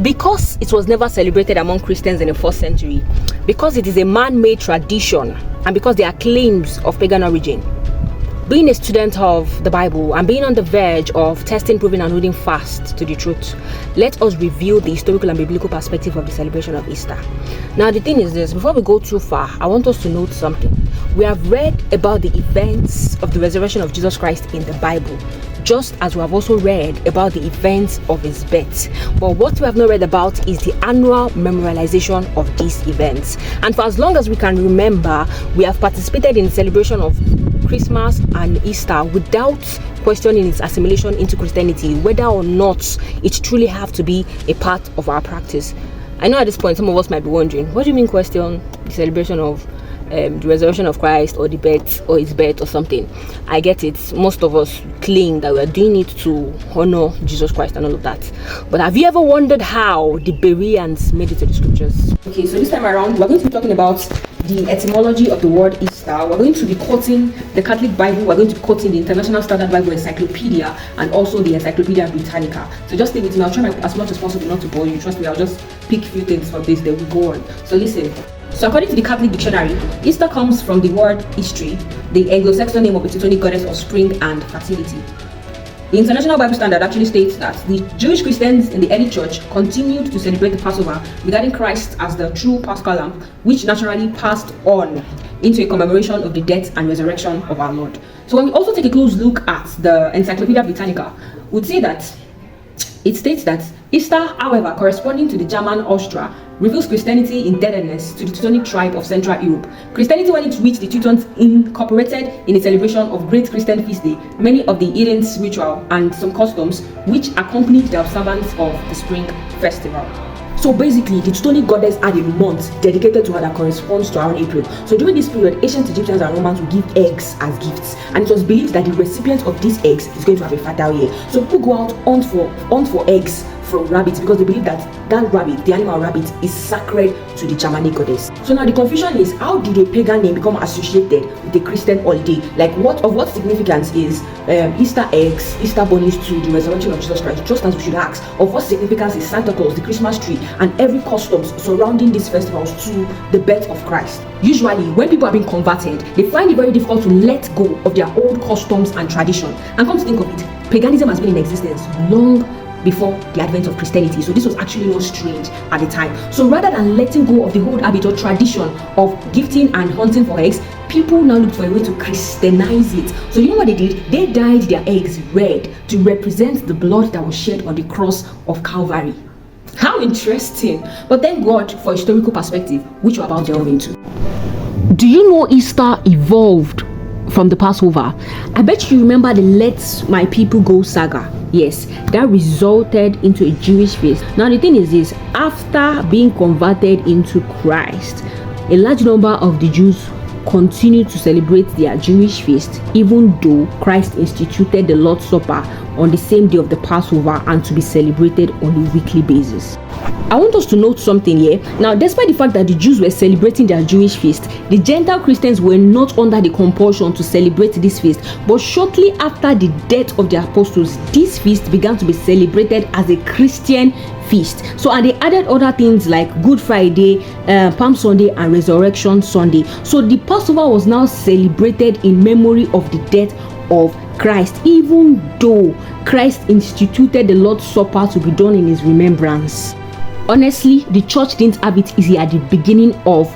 Because it was never celebrated among Christians in the 1st century, because it is a man-made tradition, and because there are claims of pagan origin, being a student of the Bible and being on the verge of testing, proving, and holding fast to the truth, let us review the historical and biblical perspective of the celebration of Easter. Now, the thing is this: before we go too far, I want us to note something. We have read about the events of the resurrection of Jesus Christ in the Bible, just as we have also read about the events of his birth. But what we have not read about is the annual memorialization of these events. And for as long as we can remember, we have participated in the celebration of Christmas and Easter without questioning its assimilation into Christianity, whether or not it truly have to be a part of our practice. I know at this point some of us might be wondering, what do you mean question the celebration of the resurrection of Christ or the birth or his birth or something? I get it. Most of us claim that we are doing it to honor Jesus Christ and all of that. But have you ever wondered how the Bereans made it to the scriptures? Okay, so this time around, we're going to be talking about the etymology of the word Easter. We're going to be quoting the Catholic Bible. We're going to be quoting the International Standard Bible Encyclopedia and also the Encyclopedia Britannica. So just stay with me. I'll try as much as possible not to bore you. Trust me, I'll just pick a few things from this, then we'll go on. So listen. So according to the Catholic Dictionary, Easter comes from the word Istri, the Anglo-Saxon name of the Teutonic goddess of spring and fertility. The International Bible Standard actually states that the Jewish Christians in the early church continued to celebrate the Passover, regarding Christ as the true Paschal Lamb, which naturally passed on into a commemoration of the death and resurrection of our Lord. So when we also take a close look at the Encyclopedia Britannica, we'd see that it states that Easter, however, corresponding to the German Austria, reveals Christianity indebtedness to the Teutonic tribe of Central Europe. Christianity, when it reached the Teutons, incorporated in a celebration of great Christian feast day many of the Eden's ritual and some customs which accompanied the observance of the spring festival. So basically, the Teutonic goddess had a month dedicated to her that corresponds to around April. So during this period, ancient Egyptians and Romans would give eggs as gifts, and it was believed that the recipient of these eggs is going to have a fertile year. So people go out hunt for eggs from rabbits because they believe that rabbit, the animal rabbit, is sacred to the Germanic goddess. So now the confusion is, how did a pagan name become associated with a Christian holiday? Like what significance is Easter eggs, Easter bunnies to the resurrection of Jesus Christ? Just as we should ask, of what significance is Santa Claus, the Christmas tree, and every customs surrounding these festivals to the birth of Christ? Usually, when people are being converted, they find it very difficult to let go of their old customs and tradition. And come to think of it, paganism has been in existence long before the advent of Christianity, so this was actually not strange at the time. So rather than letting go of the old habit or tradition of gifting and hunting for eggs, people now looked for a way to Christianize it. So you know what they did? They dyed their eggs red to represent the blood that was shed on the cross of Calvary. How interesting! But thank God for historical perspective, which we're about to delve into. Do you know Easter evolved from the Passover? I bet you remember the Let My People Go saga. Yes, that resulted into a Jewish feast. Now the thing is this: after being converted into Christ, a large number of the Jews continued to celebrate their Jewish feast, even though Christ instituted the Lord's Supper on the same day of the Passover and to be celebrated on a weekly basis. I want us to note something here. Now, despite the fact that the Jews were celebrating their Jewish feast, the Gentile Christians were not under the compulsion to celebrate this feast. But shortly after the death of the apostles, this feast began to be celebrated as a Christian feast. So, and they added other things like Good Friday, Palm Sunday, and Resurrection Sunday. So the Passover was now celebrated in memory of the death of Christ, even though Christ instituted the Lord's Supper to be done in his remembrance. Honestly, the church didn't have it easy at the beginning of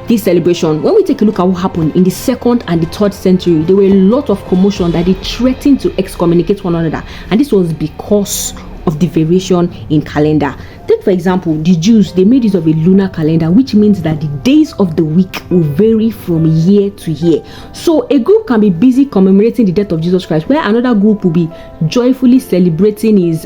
this celebration. When we take a look at what happened in the 2nd and the 3rd century, there were a lot of commotion that they threatened to excommunicate one another, and this was because of the variation in calendar. Take for example, the Jews, they made use of a lunar calendar, which means that the days of the week will vary from year to year. So a group can be busy commemorating the death of Jesus Christ, where another group will be joyfully celebrating his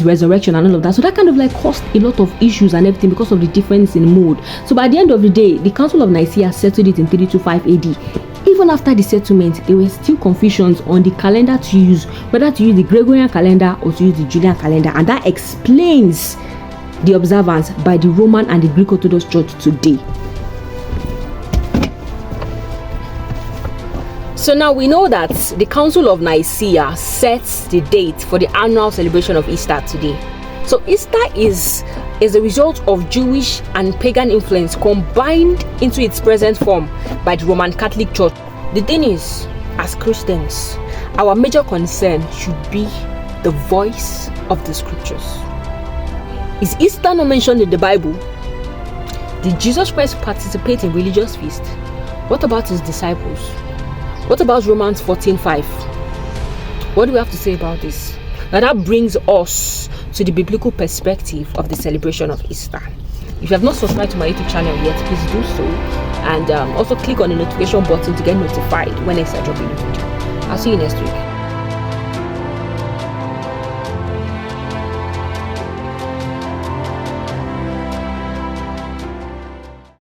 resurrection and all of that. So that kind of like caused a lot of issues and everything because of the difference in mood. So by the end of the day, the Council of Nicaea settled it in 325 AD. Even after the settlement, there were still confusions on the calendar to use, whether to use the Gregorian calendar or to use the Julian calendar, and that explains the observance by the Roman and the Greek Orthodox Church today. So now we know that the Council of Nicaea sets the date for the annual celebration of Easter today. So Easter is a result of Jewish and pagan influence combined into its present form by the Roman Catholic Church. The thing is, as Christians, our major concern should be the voice of the scriptures. Is Easter not mentioned in the Bible? Did Jesus Christ participate in religious feast? What about his disciples? What about Romans 14:5? What do we have to say about this? Now that brings us to the biblical perspective of the celebration of Easter. If you have not subscribed to my YouTube channel yet, please do so, and also click on the notification button to get notified when I start dropping a video. I'll see you next week.